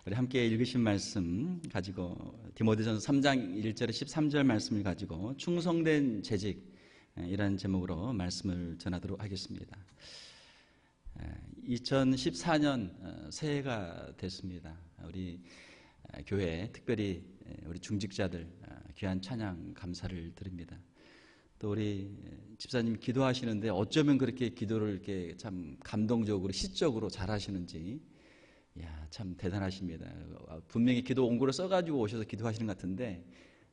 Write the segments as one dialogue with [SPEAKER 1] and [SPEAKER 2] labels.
[SPEAKER 1] 우리 함께 읽으신 말씀 가지고 디모데전서 3장 1절에 13절 말씀을 가지고 충성된 재직이라는 제목으로 말씀을 전하도록 하겠습니다. 2014년 새해가 됐습니다. 우리 교회 특별히 우리 중직자들 귀한 찬양 감사를 드립니다. 또 우리 집사님 기도하시는데 어쩌면 그렇게 기도를 이렇게 참 감동적으로 시적으로 잘하시는지 참 대단하십니다. 분명히 기도 원고를 써가지고 오셔서 기도하시는 것 같은데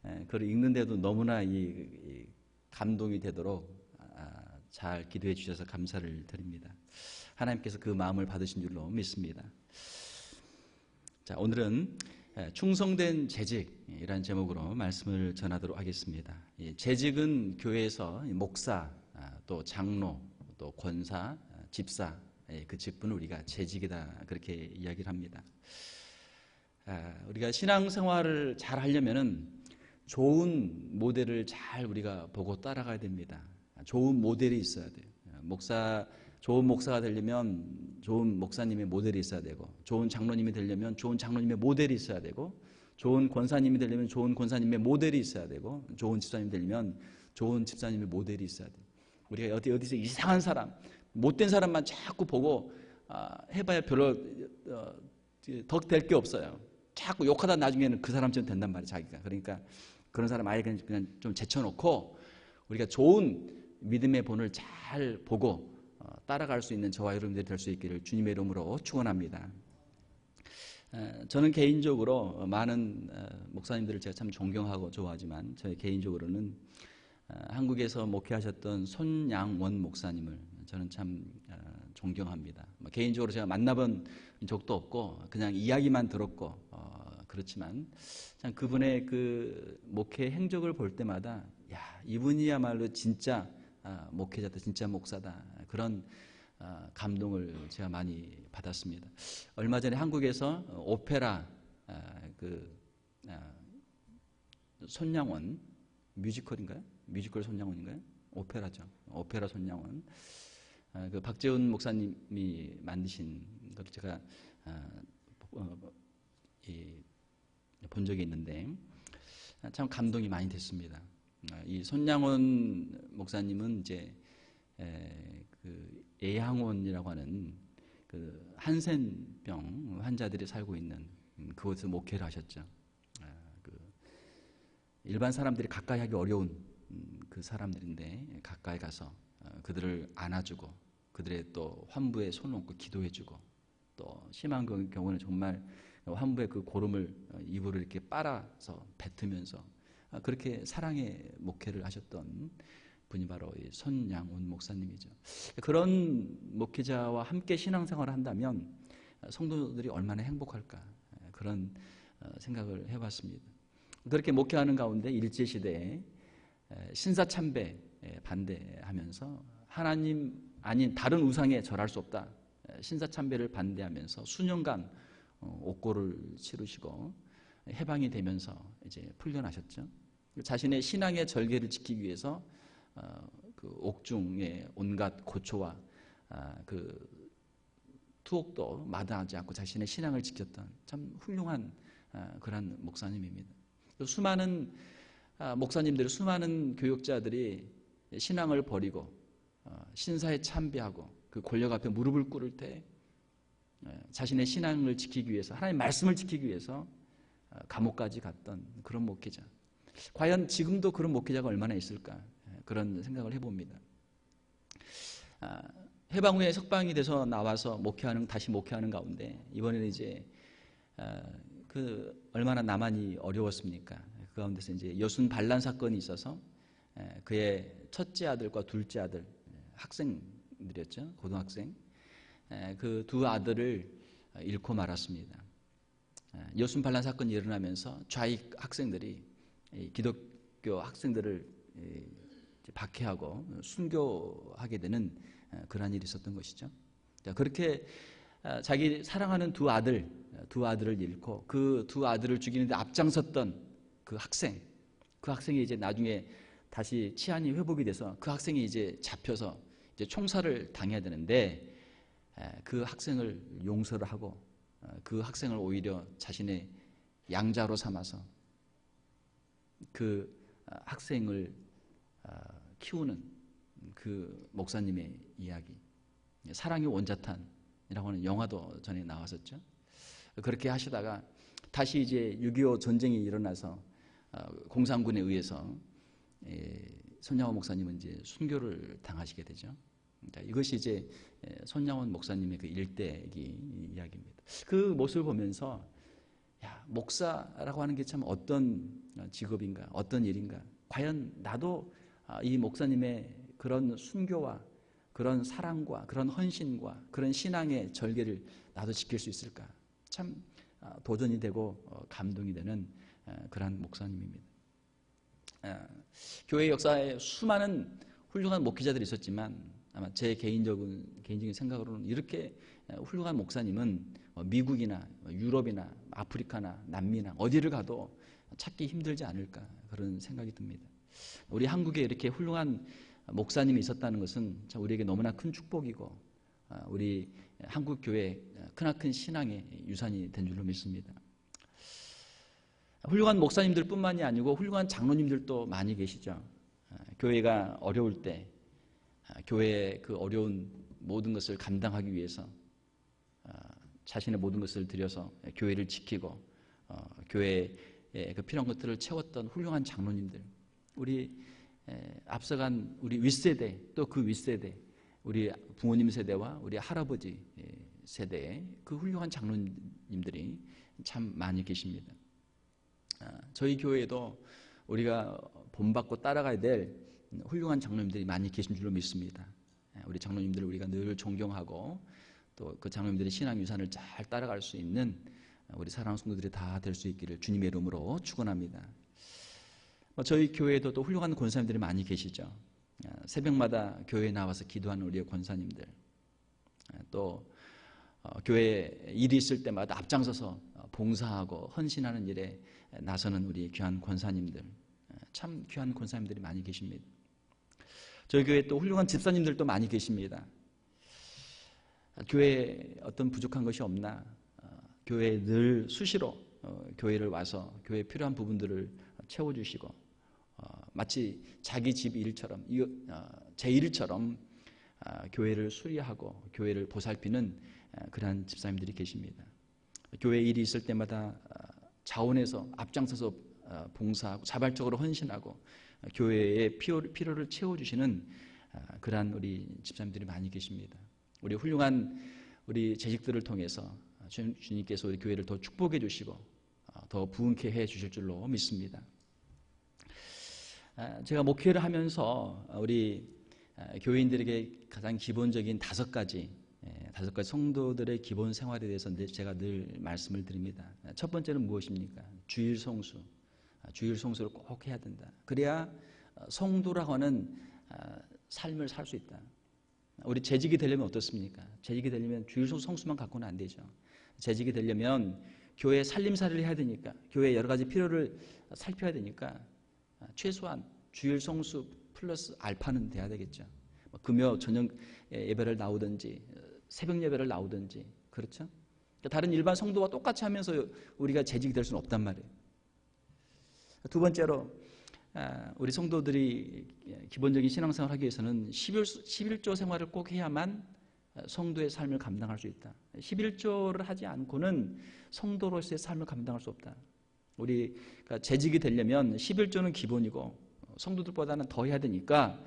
[SPEAKER 1] 그걸 읽는데도 너무나 이 감동이 되도록 잘 기도해 주셔서 감사를 드립니다. 하나님께서 그 마음을 받으신 줄로 믿습니다. 자, 오늘은 충성된 재직이라는 제목으로 말씀을 전하도록 하겠습니다. 재직은 교회에서 목사, 또 장로, 또 권사, 집사 그 직분을 우리가 재직이다 그렇게 이야기를 합니다. 우리가 신앙생활을 잘 하려면은 좋은 모델을 잘 우리가 보고 따라가야 됩니다. 좋은 모델이 있어야 돼요. 좋은 목사가 되려면 좋은 목사님의 모델이 있어야 되고, 좋은 장로님이 되려면 좋은 장로님의 모델이 있어야 되고, 좋은 권사님이 되려면 좋은 권사님의 모델이 있어야 되고, 좋은 집사님이 되려면 좋은 집사님의 모델이 있어야 돼요. 우리가 어디서 이상한 사람, 못된 사람만 자꾸 보고 해봐야 별로 더 될 게 없어요. 자꾸 욕하다 나중에는 그 사람처럼 된단 말이에요, 자기가. 그러니까 그런 사람 아예 그냥 좀 제쳐놓고 우리가 좋은 믿음의 본을 잘 보고 따라갈 수 있는 저와 여러분들이 될 수 있기를 주님의 이름으로 축원합니다. 저는 개인적으로 많은 목사님들을 제가 참 존경하고 좋아하지만 저희 개인적으로는 한국에서 목회하셨던 손양원 목사님을 저는 참 존경합니다. 개인적으로 제가 만나본 적도 없고 그냥 이야기만 들었고 그렇지만 참 그분의 그 목회 행적을 볼 때마다 이분이야말로 진짜 목회자다, 진짜 목사다, 그런 감동을 제가 많이 받았습니다. 얼마 전에 한국에서 오페라 손양원 뮤지컬인가요? 뮤지컬 손양원인가요? 오페라죠. 오페라 손양원. 그 박재훈 목사님이 만드신 걸 제가 본 적이 있는데 참 감동이 많이 됐습니다. 이 손양원 목사님은 이제 그 애양원이라고 하는 그 한센병 환자들이 살고 있는 그곳에서 목회를 하셨죠. 일반 사람들이 가까이 하기 어려운 그 사람들인데 가까이 가서 그들을 안아주고 그들의 또 환부에 손을 얹고 기도해주고 또 심한 경우는 정말 환부의 그 고름을 입으로 이렇게 빨아서 뱉으면서 그렇게 사랑의 목회를 하셨던 분이 바로 이 손양원 목사님이죠. 그런 목회자와 함께 신앙생활을 한다면 성도들이 얼마나 행복할까, 그런 생각을 해봤습니다. 그렇게 목회하는 가운데 일제시대에 신사참배 반대하면서 하나님 아닌 다른 우상에 절할 수 없다, 신사참배를 반대하면서 수년간 옥고를 치르시고 해방이 되면서 이제 풀려나셨죠. 자신의 신앙의 절개를 지키기 위해서 그 옥중의 온갖 고초와 그 투옥도 마다하지 않고 자신의 신앙을 지켰던 참 훌륭한 그런 목사님입니다. 수많은 목사님들, 수많은 교육자들이 신앙을 버리고 신사에 참배하고 그 권력 앞에 무릎을 꿇을 때 자신의 신앙을 지키기 위해서, 하나님의 말씀을 지키기 위해서 감옥까지 갔던 그런 목회자. 과연 지금도 그런 목회자가 얼마나 있을까, 그런 생각을 해봅니다. 해방 후에 석방이 돼서 나와서 다시 목회하는 가운데 이번에는 이제 얼마나 남한이 어려웠습니까? 그 가운데서 이제 여순 반란 사건이 있어서 그의 첫째 아들과 둘째 아들, 학생들이었죠, 고등학생, 그 두 아들을 잃고 말았습니다. 여순 반란 사건이 일어나면서 좌익 학생들이 기독교 학생들을 박해하고 순교하게 되는 그러한 일이 있었던 것이죠. 그렇게 자기 사랑하는 두 아들을 잃고 그 두 아들을 죽이는데 앞장섰던 그 학생이 이제 나중에 다시 치안이 회복이 돼서 그 학생이 이제 잡혀서 이제 총살을 당해야 되는데 그 학생을 용서를 하고 그 학생을 오히려 자신의 양자로 삼아서 그 학생을 키우는 그 목사님의 이야기, 사랑의 원자탄이라고 하는 영화도 전에 나왔었죠. 그렇게 하시다가 다시 이제 6.25 전쟁이 일어나서 공산군에 의해서 손양원 목사님은 이제 순교를 당하시게 되죠. 이것이 이제 손양원 목사님의 그 일대기 이야기입니다. 그 모습을 보면서 야, 목사라고 하는 게 참 어떤 직업인가, 어떤 일인가. 과연 나도 이 목사님의 그런 순교와 그런 사랑과 그런 헌신과 그런 신앙의 절개를 나도 지킬 수 있을까. 참 도전이 되고 감동이 되는 그러한 목사님입니다. 교회 역사에 수많은 훌륭한 목회자들이 있었지만 아마 제 개인적인 생각으로는 이렇게 훌륭한 목사님은 미국이나 유럽이나 아프리카나 남미나 어디를 가도 찾기 힘들지 않을까 그런 생각이 듭니다. 우리 한국에 이렇게 훌륭한 목사님이 있었다는 것은 참 우리에게 너무나 큰 축복이고 우리 한국 교회의 크나큰 신앙의 유산이 된 줄로 믿습니다. 훌륭한 목사님들뿐만이 아니고 훌륭한 장로님들도 많이 계시죠. 교회가 어려울 때 교회의 그 어려운 모든 것을 감당하기 위해서 자신의 모든 것을 들여서 교회를 지키고 교회의 그 필요한 것들을 채웠던 훌륭한 장로님들, 우리 앞서간 우리 윗세대 또 그 윗세대, 우리 부모님 세대와 우리 할아버지 세대의 그 훌륭한 장로님들이 참 많이 계십니다. 저희 교회에도 우리가 본받고 따라가야 될 훌륭한 장로님들이 많이 계신 줄로 믿습니다. 우리 장로님들을 우리가 늘 존경하고 또 그 장로님들의 신앙 유산을 잘 따라갈 수 있는 우리 사랑하는 성도들이 다 될 수 있기를 주님의 이름으로 축원합니다. 저희 교회에도 또 훌륭한 권사님들이 많이 계시죠. 새벽마다 교회에 나와서 기도하는 우리의 권사님들, 또 교회에 일이 있을 때마다 앞장서서 봉사하고 헌신하는 일에 나서는 우리 귀한 권사님들, 참 귀한 권사님들이 많이 계십니다. 저희 교회에 또 훌륭한 집사님들도 많이 계십니다. 교회에 어떤 부족한 것이 없나, 교회에 늘 수시로 교회를 와서 교회에 필요한 부분들을 채워주시고 마치 자기 집 일처럼 제 일처럼 교회를 수리하고 교회를 보살피는 그러한 집사님들이 계십니다. 교회 일이 있을 때마다 자원해서 앞장서서 봉사하고 자발적으로 헌신하고 교회의 필요를 채워주시는 그러한 우리 집사님들이 많이 계십니다. 우리 훌륭한 우리 재직들을 통해서 주님께서 우리 교회를 더 축복해 주시고 더 부흥케 해 주실 줄로 믿습니다. 제가 목회를 하면서 우리 교인들에게 가장 기본적인 다섯 가지 성도들의 기본 생활에 대해서 제가 늘 말씀을 드립니다. 첫 번째는 무엇입니까? 주일 성수. 주일 성수를 꼭 해야 된다. 그래야 성도라고 하는 삶을 살 수 있다. 우리 재직이 되려면 어떻습니까? 재직이 되려면 주일 성수만 갖고는 안 되죠. 재직이 되려면 교회 살림살이를 해야 되니까, 교회 여러 가지 필요를 살펴야 되니까 최소한 주일 성수 플러스 알파는 돼야 되겠죠. 금요 저녁 예배를 나오든지 새벽 예배를 나오든지, 그렇죠? 다른 일반 성도와 똑같이 하면서 우리가 재직이 될 수는 없단 말이에요. 두 번째로 우리 성도들이 기본적인 신앙생활을 하기 위해서는 11조 생활을 꼭 해야만 성도의 삶을 감당할 수 있다. 11조를 하지 않고는 성도로서의 삶을 감당할 수 없다. 우리가 재직이 되려면 11조는 기본이고 성도들보다는 더 해야 되니까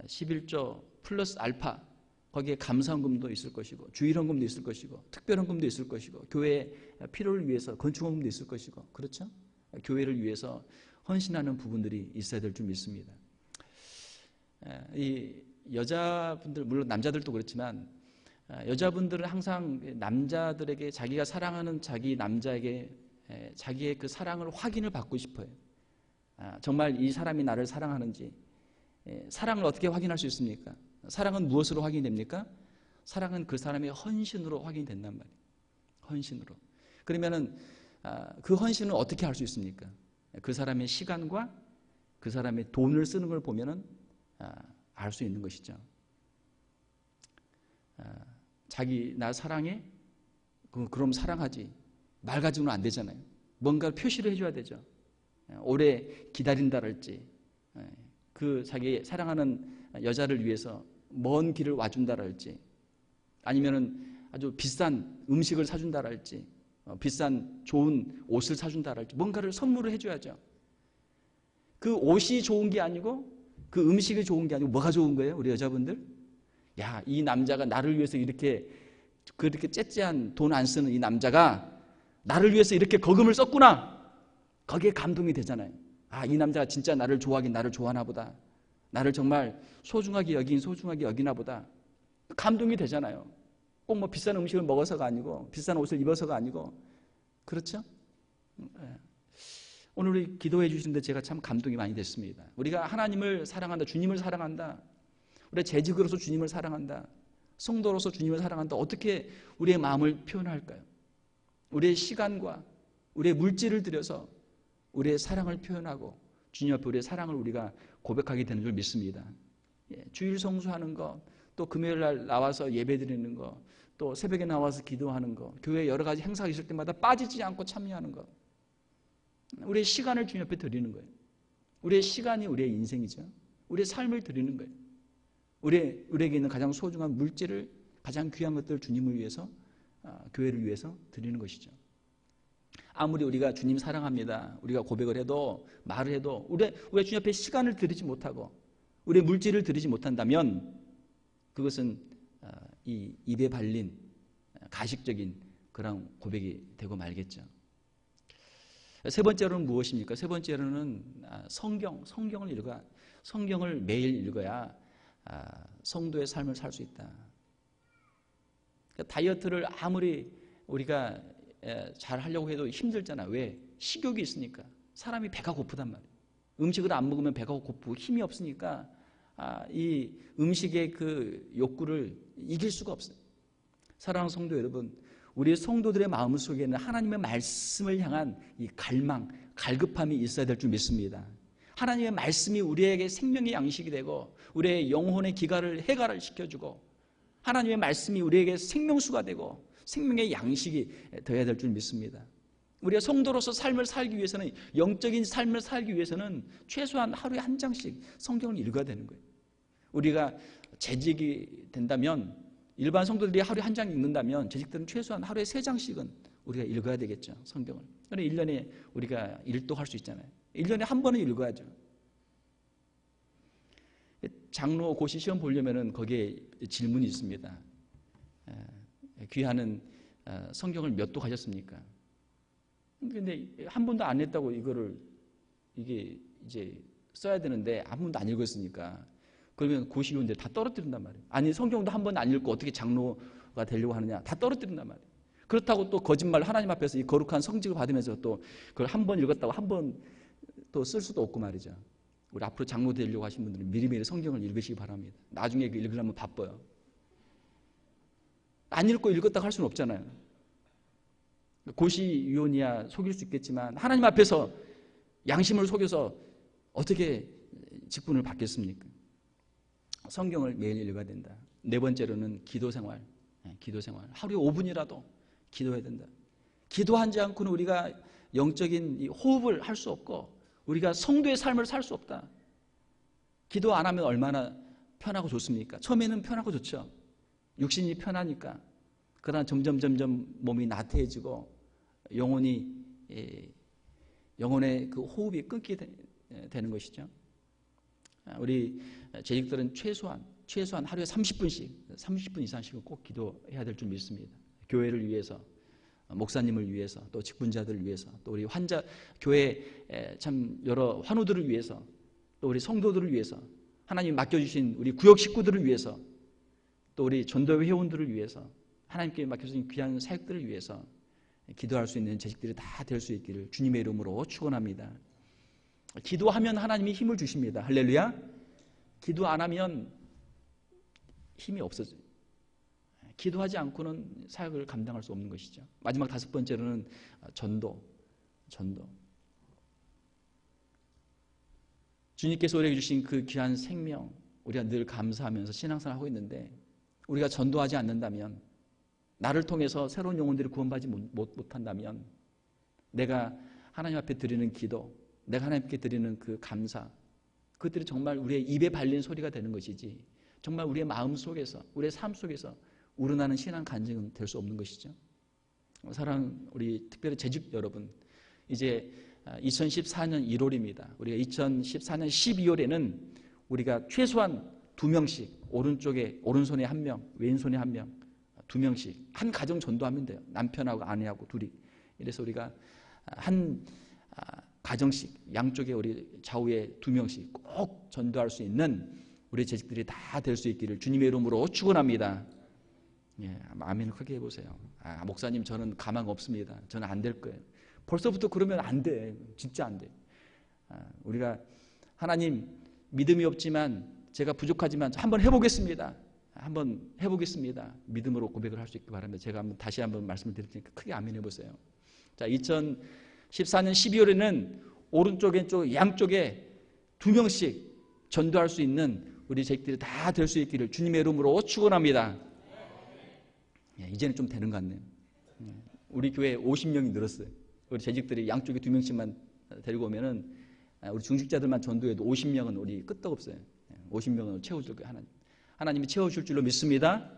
[SPEAKER 1] 11조 플러스 알파, 거기에 감사헌금도 있을 것이고 주일헌금도 있을 것이고 특별헌금도 있을 것이고 교회의 필요를 위해서 건축헌금도 있을 것이고, 그렇죠? 교회를 위해서 헌신하는 부분들이 있어야 될 줄 믿습니다. 이 여자분들, 물론 남자들도 그렇지만 여자분들은 항상 남자들에게 자기가 사랑하는 자기 남자에게 자기의 그 사랑을 확인을 받고 싶어요. 정말 이 사람이 나를 사랑하는지. 사랑을 어떻게 확인할 수 있습니까? 사랑은 무엇으로 확인이 됩니까? 사랑은 그 사람의 헌신으로 확인이 된단 말이에요. 헌신으로. 그러면은 그 헌신은 어떻게 할 수 있습니까? 그 사람의 시간과 그 사람의 돈을 쓰는 걸 보면은 알 수 있는 것이죠. 자기 나 사랑해? 그럼 사랑하지. 말 가지고는 안 되잖아요. 뭔가 표시를 해줘야 되죠. 오래 기다린다랄지, 그 자기 사랑하는 여자를 위해서 먼 길을 와준다랄지, 아니면은 아주 비싼 음식을 사준다랄지, 비싼 좋은 옷을 사준다랄지, 뭔가를 선물을 해줘야죠. 그 옷이 좋은 게 아니고 그 음식이 좋은 게 아니고 뭐가 좋은 거예요? 우리 여자분들? 야, 이 남자가 나를 위해서 그렇게 째째한 돈 안 쓰는 이 남자가 나를 위해서 이렇게 거금을 썼구나. 거기에 감동이 되잖아요. 아, 이 남자가 진짜 나를 좋아하긴 나를 좋아하나 보다. 나를 정말 소중하게 여기나 보다. 감동이 되잖아요. 꼭 뭐 비싼 음식을 먹어서가 아니고 비싼 옷을 입어서가 아니고. 그렇죠? 오늘 우리 기도해 주시는데 제가 참 감동이 많이 됐습니다. 우리가 하나님을 사랑한다, 주님을 사랑한다, 우리가 재직으로서 주님을 사랑한다, 성도로서 주님을 사랑한다. 어떻게 우리의 마음을 표현할까요? 우리의 시간과 우리의 물질을 들여서 우리의 사랑을 표현하고 주님 앞에 우리의 사랑을 우리가 고백하게 되는 줄 믿습니다. 주일 성수하는 것, 또 금요일 날 나와서 예배 드리는 것, 또 새벽에 나와서 기도하는 것, 교회 여러 가지 행사가 있을 때마다 빠지지 않고 참여하는 것, 우리의 시간을 주님 앞에 드리는 거예요. 우리의 시간이 우리의 인생이죠. 우리의 삶을 드리는 거예요. 우리에게 있는 가장 소중한 물질을, 가장 귀한 것들을 주님을 위해서, 교회를 위해서 드리는 것이죠. 아무리 우리가 주님 사랑합니다, 우리가 고백을 해도 말을 해도 우리가 주님 앞에 시간을 드리지 못하고 우리의 물질을 드리지 못한다면 그것은 이 입에 발린 가식적인 그런 고백이 되고 말겠죠. 세 번째로는 무엇입니까? 세 번째로는 성경을 읽어야, 성경을 매일 읽어야 성도의 삶을 살 수 있다. 다이어트를 아무리 우리가 잘 하려고 해도 힘들잖아. 왜? 식욕이 있으니까. 사람이 배가 고프단 말이에요. 음식을 안 먹으면 배가 고프고 힘이 없으니까 이 음식의 그 욕구를 이길 수가 없어요. 사랑하는 성도 여러분, 우리 성도들의 마음 속에는 하나님의 말씀을 향한 이 갈망, 갈급함이 있어야 될 줄 믿습니다. 하나님의 말씀이 우리에게 생명의 양식이 되고 우리의 영혼의 기갈을 해갈을 시켜주고 하나님의 말씀이 우리에게 생명수가 되고 생명의 양식이 되어야 될 줄 믿습니다. 우리가 성도로서 삶을 살기 위해서는, 영적인 삶을 살기 위해서는 최소한 하루에 한 장씩 성경을 읽어야 되는 거예요. 우리가 재직이 된다면, 일반 성도들이 하루에 한 장 읽는다면 재직들은 최소한 하루에 3장씩은 우리가 읽어야 되겠죠, 성경을. 그런데 1년에 우리가 일독할 수 있잖아요. 1년에 한 번은 읽어야죠. 장로 고시 시험 보려면 거기에 질문이 있습니다. 귀하는 성경을 몇 독 하셨습니까? 근데 한 번도 안 했다고 이게 이제 써야 되는데 한 번도 안 읽었으니까 그러면 고시위원들 다 떨어뜨린단 말이에요. 아니, 성경도 한 번 안 읽고 어떻게 장로가 되려고 하느냐, 다 떨어뜨린단 말이에요. 그렇다고 또 거짓말, 하나님 앞에서 이 거룩한 성직을 받으면서 또 그걸 한 번 읽었다고 한 번 또 쓸 수도 없고 말이죠. 우리 앞으로 장로 되려고 하신 분들은 미리미리 성경을 읽으시기 바랍니다. 나중에 읽으려면 바빠요. 안 읽고 읽었다고 할 수는 없잖아요. 고시위원이야 속일 수 있겠지만 하나님 앞에서 양심을 속여서 어떻게 직분을 받겠습니까? 성경을 매일 읽어야 된다. 네 번째로는 기도생활. 하루에 5분이라도 기도해야 된다. 기도하지 않고는 우리가 영적인 호흡을 할 수 없고 우리가 성도의 삶을 살 수 없다. 기도 안 하면 얼마나 편하고 좋습니까? 처음에는 편하고 좋죠. 육신이 편하니까. 그러나 점점 몸이 나태해지고 영혼의 그 호흡이 끊게 되는 것이죠. 우리 재직들은 최소한 하루에 30분 이상씩은 꼭 기도해야 될 줄 믿습니다. 교회를 위해서, 목사님을 위해서, 또 직분자들을 위해서, 또 우리 교회 참 여러 환우들을 위해서, 또 우리 성도들을 위해서, 하나님 맡겨주신 우리 구역 식구들을 위해서, 또 우리 전도회 회원들을 위해서, 하나님께 맡겨주신 귀한 사역들을 위해서 기도할 수 있는 재직들이 다 될 수 있기를 주님의 이름으로 축원합니다. 기도하면 하나님이 힘을 주십니다. 할렐루야. 기도 안 하면 힘이 없어져요. 기도하지 않고는 사역을 감당할 수 없는 것이죠. 마지막 5번째로는 전도. 주님께서 우리에게 주신 그 귀한 생명, 우리가 늘 감사하면서 신앙생활을 하고 있는데 우리가 전도하지 않는다면 나를 통해서 새로운 영혼들이 구원받지 못한다면 내가 하나님 앞에 드리는 기도, 내가 하나님께 드리는 그 감사, 그것들이 정말 우리의 입에 발린 소리가 되는 것이지 정말 우리의 마음 속에서, 우리의 삶 속에서 우러나는 신앙 간증은 될 수 없는 것이죠. 사랑하는 우리 특별히 재직 여러분, 이제 2014년 1월입니다. 우리가 2014년 12월에는 우리가 최소한 2명씩, 오른손에 1명, 왼손에 1명, 2명씩 한 가정 전도하면 돼요. 남편하고 아내하고 둘이. 그래서 우리가 한 가정씩 양쪽에 우리 좌우에 2명씩 꼭 전도할 수 있는 우리 재직들이 다 될 수 있기를 주님의 이름으로 축원합니다. 예, 아멘 크게 해보세요. 목사님 저는 가망 없습니다. 저는 안 될 거예요. 벌써부터 그러면 안 돼. 진짜 안 돼. 우리가 하나님 믿음이 없지만 제가 부족하지만 한번 해보겠습니다. 한번 해보겠습니다. 믿음으로 고백을 할 수 있기 바랍니다. 제가 다시 한번 말씀을 드릴 테니까 크게 아멘 해보세요. 자, 2014년 12월에는 오른쪽에 양쪽에 2명씩 전도할 수 있는 우리 재직들이 다 될 수 있기를 주님의 이름으로 축원합니다. 이제는 좀 되는 것 같네요. 우리 교회 50명이 늘었어요. 우리 재직들이 양쪽에 2명씩만 데리고 오면은 우리 중직자들만 전도해도 50명은 우리 끄떡없어요. 50명은 채워줄 거예요. 하나님이 채워줄 줄로 믿습니다.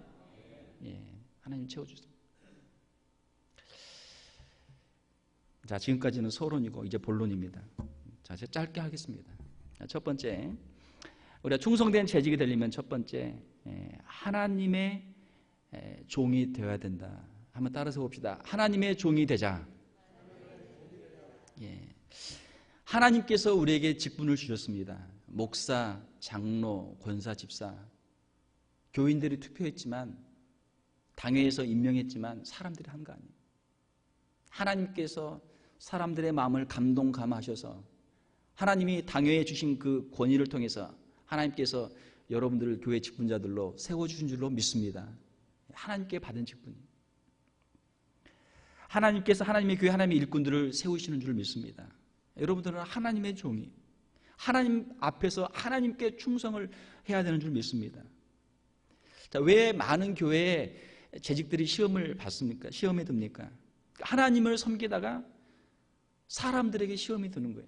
[SPEAKER 1] 예, 하나님 채워주세요. 자, 지금까지는 서론이고 이제 본론입니다. 자, 제가 짧게 하겠습니다. 첫 번째, 우리가 충성된 재직이 되려면 첫 번째, 하나님의 종이 되어야 된다. 한번 따라서 봅시다. 하나님의 종이 되자. 예. 하나님께서 우리에게 직분을 주셨습니다. 목사, 장로, 권사, 집사, 교인들이 투표했지만, 당회에서 임명했지만 사람들이 한 거 아니에요. 하나님께서 사람들의 마음을 감동감하셔서 하나님이 당회에 주신 그 권위를 통해서 하나님께서 여러분들을 교회 직분자들로 세워주신 줄로 믿습니다. 하나님께 받은 직분이에요. 하나님께서 하나님의 교회, 하나님의 일꾼들을 세우시는 줄 믿습니다. 여러분들은 하나님의 종이, 하나님 앞에서 하나님께 충성을 해야 되는 줄 믿습니다. 자, 왜 많은 교회에 재직들이 시험을 받습니까? 시험에 듭니까? 하나님을 섬기다가 사람들에게 시험이 드는 거예요.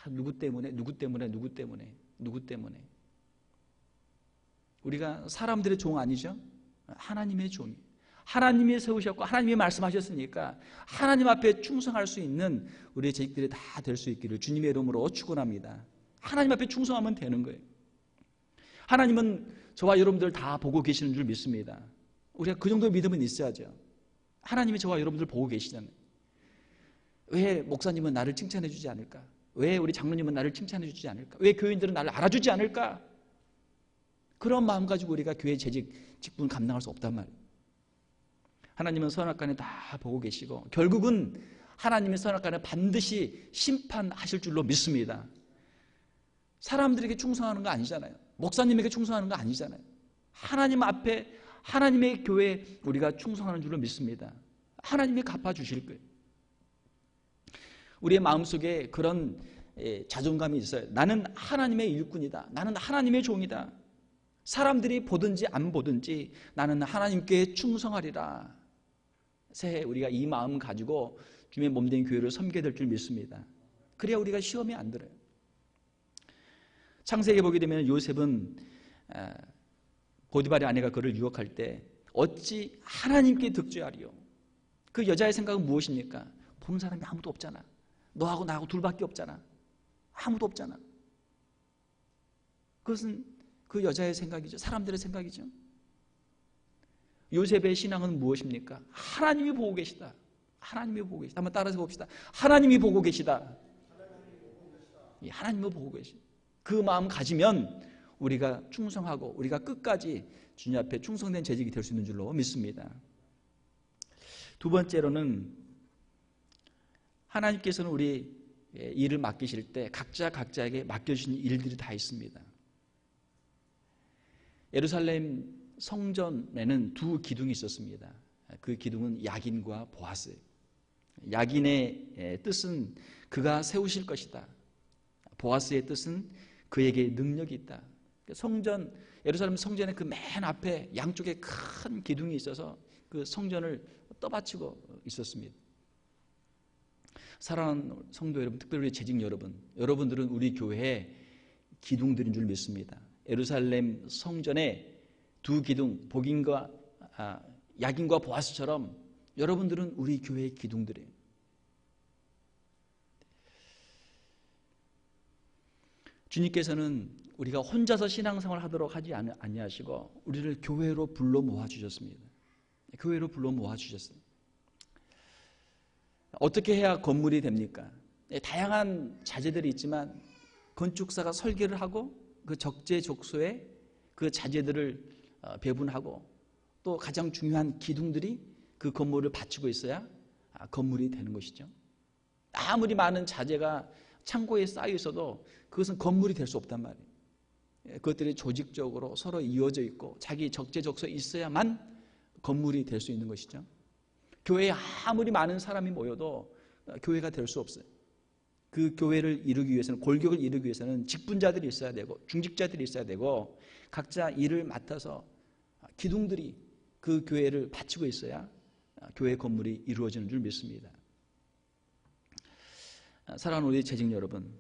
[SPEAKER 1] 누구 때문에. 우리가 사람들의 종 아니죠? 하나님의 종이. 하나님이 세우셨고 하나님이 말씀하셨으니까 하나님 앞에 충성할 수 있는 우리의 재직들이 다 될 수 있기를 주님의 이름으로 축원합니다. 하나님 앞에 충성하면 되는 거예요. 하나님은 저와 여러분들 다 보고 계시는 줄 믿습니다. 우리가 그 정도의 믿음은 있어야죠. 하나님이 저와 여러분들 보고 계시잖아요. 왜 목사님은 나를 칭찬해 주지 않을까? 왜 우리 장로님은 나를 칭찬해 주지 않을까? 왜 교인들은 나를 알아주지 않을까? 그런 마음 가지고 우리가 교회 직분 감당할 수 없단 말이에요. 하나님은 선악간에 다 보고 계시고 결국은 하나님의 선악간에 반드시 심판하실 줄로 믿습니다. 사람들에게 충성하는 거 아니잖아요. 목사님에게 충성하는 거 아니잖아요. 하나님 앞에 하나님의 교회에 우리가 충성하는 줄로 믿습니다. 하나님이 갚아주실 거예요. 우리의 마음속에 그런 자존감이 있어요. 나는 하나님의 일꾼이다. 나는 하나님의 종이다. 사람들이 보든지 안 보든지 나는 하나님께 충성하리라. 새해 우리가 이 마음 가지고 주님의 몸된 교회를 섬기게 될 줄 믿습니다. 그래야 우리가 시험에 안 들어요. 창세기에 보게 되면 요셉은 보디발의 아내가 그를 유혹할 때 어찌 하나님께 득죄하리요. 그 여자의 생각은 무엇입니까? 보는 사람이 아무도 없잖아. 너하고 나하고 둘밖에 없잖아. 아무도 없잖아. 그것은 그 여자의 생각이죠. 사람들의 생각이죠. 요셉의 신앙은 무엇입니까? 하나님이 보고 계시다. 하나님이 보고 계시다. 한번 따라서 봅시다. 하나님이 보고 계시다. 하나님이 보고 계시다. 그 마음 가지면 우리가 충성하고 우리가 끝까지 주님 앞에 충성된 재직이 될 수 있는 줄로 믿습니다. 두 번째로는 하나님께서는 우리 일을 맡기실 때 각자에게 맡겨주신 일들이 다 있습니다. 예루살렘 성전에는 두 기둥이 있었습니다. 그 기둥은 야긴과 보아스. 야긴의 뜻은 그가 세우실 것이다. 보아스의 뜻은 그에게 능력이 있다. 성전 예루살렘 성전의 그 맨 앞에 양쪽에 큰 기둥이 있어서 그 성전을 떠받치고 있었습니다. 사랑하는 성도 여러분, 특별히 재직 여러분, 여러분들은 우리 교회의 기둥들인 줄 믿습니다. 예루살렘 성전의 두 기둥, 복인과 야긴과 보아스처럼 여러분들은 우리 교회의 기둥들이에요. 주님께서는 우리가 혼자서 신앙생활을 하도록 하지 아니하시고 우리를 교회로 불러 모아주셨습니다. 교회로 불러 모아주셨어요. 어떻게 해야 건물이 됩니까? 다양한 자재들이 있지만 건축사가 설계를 하고 그 적재적소에 그 자재들을 배분하고 또 가장 중요한 기둥들이 그 건물을 받치고 있어야 건물이 되는 것이죠. 아무리 많은 자재가 창고에 쌓여 있어도 그것은 건물이 될 수 없단 말이에요. 그것들이 조직적으로 서로 이어져 있고 자기 적재적소에 있어야만 건물이 될 수 있는 것이죠. 교회에 아무리 많은 사람이 모여도 교회가 될 수 없어요. 그 교회를 이루기 위해서는, 골격을 이루기 위해서는 직분자들이 있어야 되고 중직자들이 있어야 되고 각자 일을 맡아서 기둥들이 그 교회를 받치고 있어야 교회 건물이 이루어지는 줄 믿습니다. 사랑하는 우리 재직 여러분,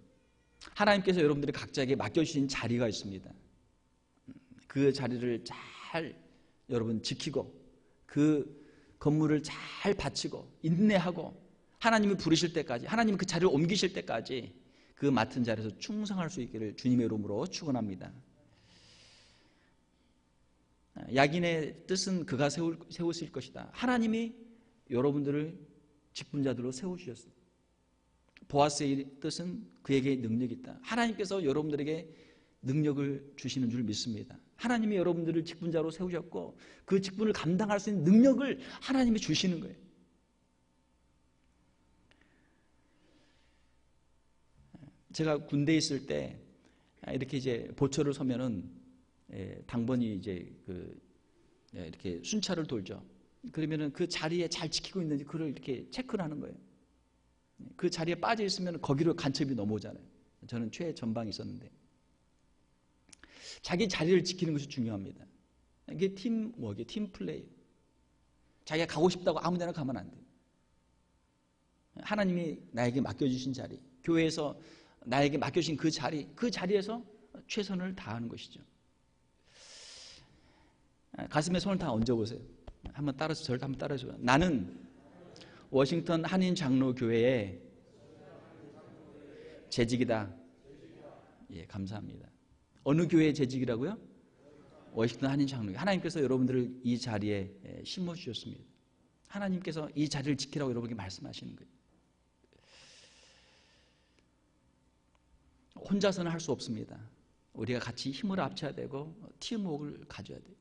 [SPEAKER 1] 하나님께서 여러분들이 각자에게 맡겨주신 자리가 있습니다. 그 자리를 잘 여러분 지키고 그 건물을 잘 받치고 인내하고 하나님이 부르실 때까지, 하나님이 그 자리를 옮기실 때까지 그 맡은 자리에서 충성할 수 있기를 주님의 이름으로 축원합니다. 야긴의 뜻은 그가 세우실 것이다. 하나님이 여러분들을 직분자들로 세우셨어요. 보아스의 뜻은 그에게 능력이 있다. 하나님께서 여러분들에게 능력을 주시는 줄 믿습니다. 하나님이 여러분들을 직분자로 세우셨고 그 직분을 감당할 수 있는 능력을 하나님이 주시는 거예요. 제가 군대에 있을 때 이렇게 이제 보초를 서면은 당번이 이제 이렇게 순찰을 돌죠. 그러면은 그 자리에 잘 지키고 있는지 그걸 이렇게 체크를 하는 거예요. 그 자리에 빠져 있으면 거기로 간첩이 넘어오잖아요. 저는 최전방에 있었는데 자기 자리를 지키는 것이 중요합니다. 이게 팀워크예요. 팀플레이. 자기가 가고 싶다고 아무 데나 가면 안 돼요. 하나님이 나에게 맡겨주신 자리, 교회에서 나에게 맡겨주신 그 자리에서 최선을 다하는 것이죠. 가슴에 손을 다 얹어보세요. 저를 한번 따라해줘요. 나는 워싱턴 한인 장로교회의 재직이다. 예, 감사합니다. 어느 교회의 재직이라고요? 워싱턴 한인 장로교회. 하나님께서 여러분들을 이 자리에 심어주셨습니다. 하나님께서 이 자리를 지키라고 여러분에게 말씀하시는 거예요. 혼자서는 할 수 없습니다. 우리가 같이 힘을 합쳐야 되고 팀워크를 가져야 돼요.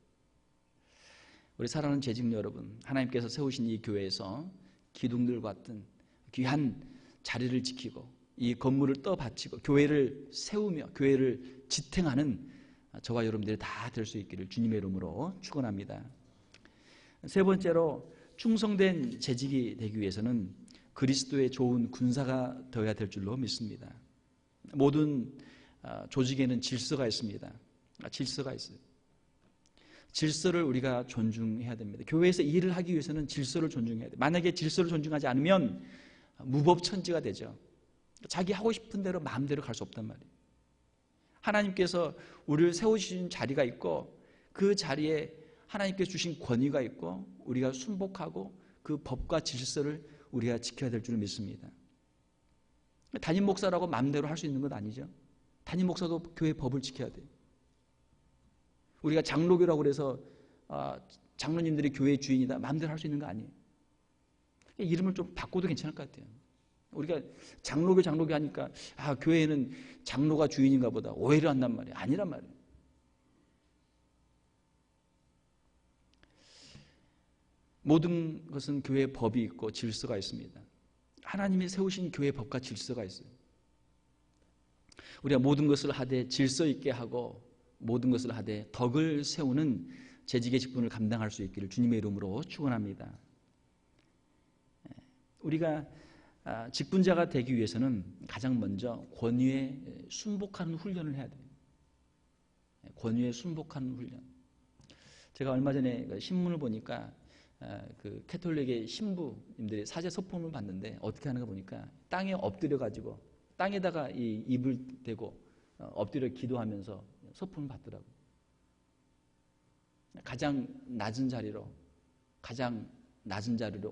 [SPEAKER 1] 우리 사랑하는 재직 여러분, 하나님께서 세우신 이 교회에서 기둥들과 같은 귀한 자리를 지키고 이 건물을 떠받치고 교회를 세우며 교회를 지탱하는 저와 여러분들이 다 될 수 있기를 주님의 이름으로 축원합니다. 세 번째로 충성된 재직이 되기 위해서는 그리스도의 좋은 군사가 되어야 될 줄로 믿습니다. 모든 조직에는 질서가 있습니다. 질서가 있어요. 질서를 우리가 존중해야 됩니다. 교회에서 일을 하기 위해서는 질서를 존중해야 돼요. 만약에 질서를 존중하지 않으면 무법천지가 되죠. 자기 하고 싶은 대로 마음대로 갈 수 없단 말이에요. 하나님께서 우리를 세우신 자리가 있고 그 자리에 하나님께서 주신 권위가 있고 우리가 순복하고 그 법과 질서를 우리가 지켜야 될 줄 믿습니다. 담임 목사라고 마음대로 할 수 있는 건 아니죠. 담임 목사도 교회 법을 지켜야 돼요. 우리가 장로교라고 해서 장로님들이 교회의 주인이다 마음대로 할 수 있는 거 아니에요. 이름을 좀 바꿔도 괜찮을 것 같아요. 우리가 장로교 하니까 교회에는 장로가 주인인가 보다 오해를 한단 말이에요. 아니란 말이에요. 모든 것은 교회의 법이 있고 질서가 있습니다. 하나님이 세우신 교회의 법과 질서가 있어요. 우리가 모든 것을 하되 질서 있게 하고 모든 것을 하되 덕을 세우는 재직의 직분을 감당할 수 있기를 주님의 이름으로 축원합니다. 우리가 직분자가 되기 위해서는 가장 먼저 권위에 순복하는 훈련을 해야 돼요. 권위에 순복하는 훈련. 제가 얼마 전에 신문을 보니까 그 캐톨릭의 신부님들이 사제 소품을 봤는데 어떻게 하는가 보니까 땅에 엎드려 가지고 땅에다가 이 입을 대고 엎드려 기도하면서 소품을 받더라고요. 가장 낮은 자리로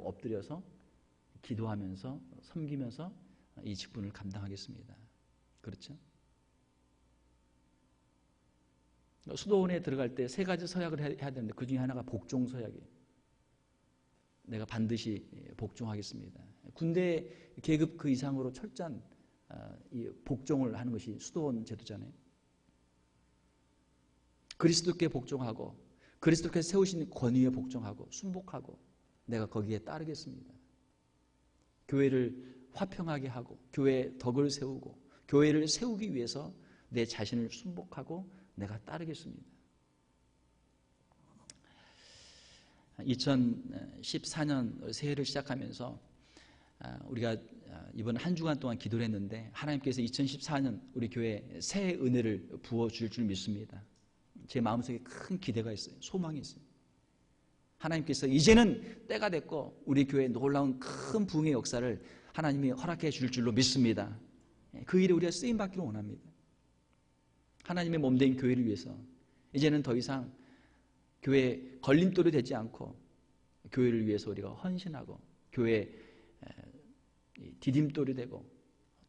[SPEAKER 1] 엎드려서 기도하면서 섬기면서 이 직분을 감당하겠습니다. 그렇죠? 수도원에 들어갈 때 3가지 서약을 해야 되는데 그 중에 하나가 복종 서약이에요. 내가 반드시 복종하겠습니다. 군대 계급 그 이상으로 철저한 이 복종을 하는 것이 수도원 제도잖아요. 그리스도께 복종하고 그리스도께서 세우신 권위에 복종하고 순복하고 내가 거기에 따르겠습니다. 교회를 화평하게 하고 교회의 덕을 세우고 교회를 세우기 위해서 내 자신을 순복하고 내가 따르겠습니다. 2014년 새해를 시작하면서 우리가 이번 한 주간 동안 기도를 했는데 하나님께서 2014년 우리 교회에 새 은혜를 부어줄 줄 믿습니다. 제 마음속에 큰 기대가 있어요. 소망이 있어요. 하나님께서 이제는 때가 됐고 우리 교회에 놀라운 큰 부흥의 역사를 하나님이 허락해 줄 줄로 믿습니다. 그 일에 우리가 쓰임받기를 원합니다. 하나님의 몸된 교회를 위해서 이제는 더 이상 교회에 걸림돌이 되지 않고 교회를 위해서 우리가 헌신하고 교회에 디딤돌이 되고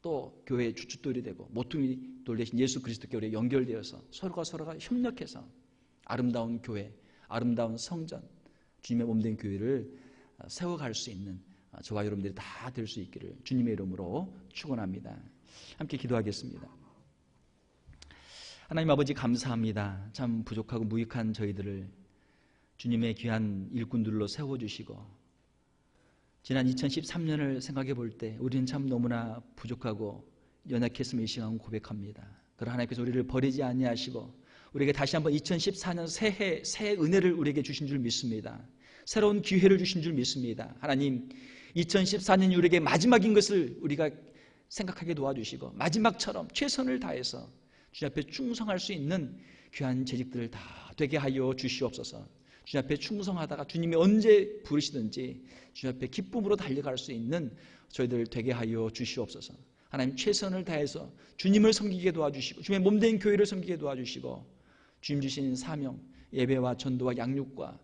[SPEAKER 1] 또 교회의 주춧돌이 되고 모퉁이 돌 대신 예수 그리스도께 우리가 연결되어서 서로가 협력해서 아름다운 교회, 아름다운 성전, 주님의 몸된 교회를 세워갈 수 있는 저와 여러분들이 다 될 수 있기를 주님의 이름으로 축원합니다. 함께 기도하겠습니다. 하나님 아버지 감사합니다. 참 부족하고 무익한 저희들을 주님의 귀한 일꾼들로 세워주시고 지난 2013년을 생각해 볼 때 우리는 참 너무나 부족하고 연약했음을 이 시간 고백합니다. 그러나 하나님께서 우리를 버리지 아니하시고 우리에게 다시 한번 2014년 새해 새 은혜를 우리에게 주신 줄 믿습니다. 새로운 기회를 주신 줄 믿습니다. 하나님 2014년이 우리에게 마지막인 것을 우리가 생각하게 도와주시고 마지막처럼 최선을 다해서 주님 앞에 충성할 수 있는 귀한 재직들을 다 되게 하여 주시옵소서. 주님 앞에 충성하다가 주님이 언제 부르시든지 주님 앞에 기쁨으로 달려갈 수 있는 저희들 되게 하여 주시옵소서. 하나님 최선을 다해서 주님을 섬기게 도와주시고 주님의 몸된 교회를 섬기게 도와주시고 주님 주신 사명, 예배와 전도와 양육과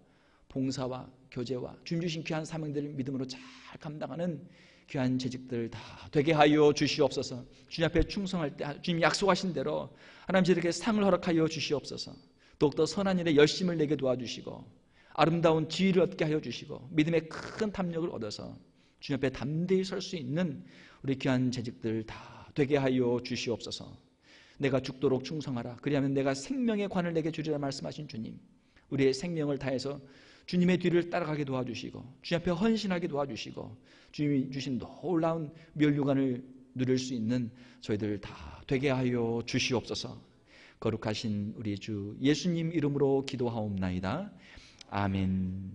[SPEAKER 1] 봉사와 교제와 주님 주신 귀한 사명들을 믿음으로 잘 감당하는 귀한 재직들 다 되게 하여 주시옵소서. 주님 앞에 충성할 때 주님 약속하신 대로 하나님 저에게 상을 허락하여 주시옵소서. 더욱더 선한 일에 열심을 내게 도와주시고 아름다운 지위를 얻게 하여 주시고 믿음의 큰 탐욕을 얻어서 주님 앞에 담대히 설 수 있는 우리 귀한 재직들 다 되게 하여 주시옵소서. 내가 죽도록 충성하라. 그리하면 내가 생명의 관을 내게 주리라 말씀하신 주님, 우리의 생명을 다해서 주님의 뒤를 따라가게 도와주시고 주님 앞에 헌신하게 도와주시고 주님이 주신 놀라운 멸류관을 누릴 수 있는 저희들 다 되게 하여 주시옵소서. 거룩하신 우리 주 예수님 이름으로 기도하옵나이다. 아멘.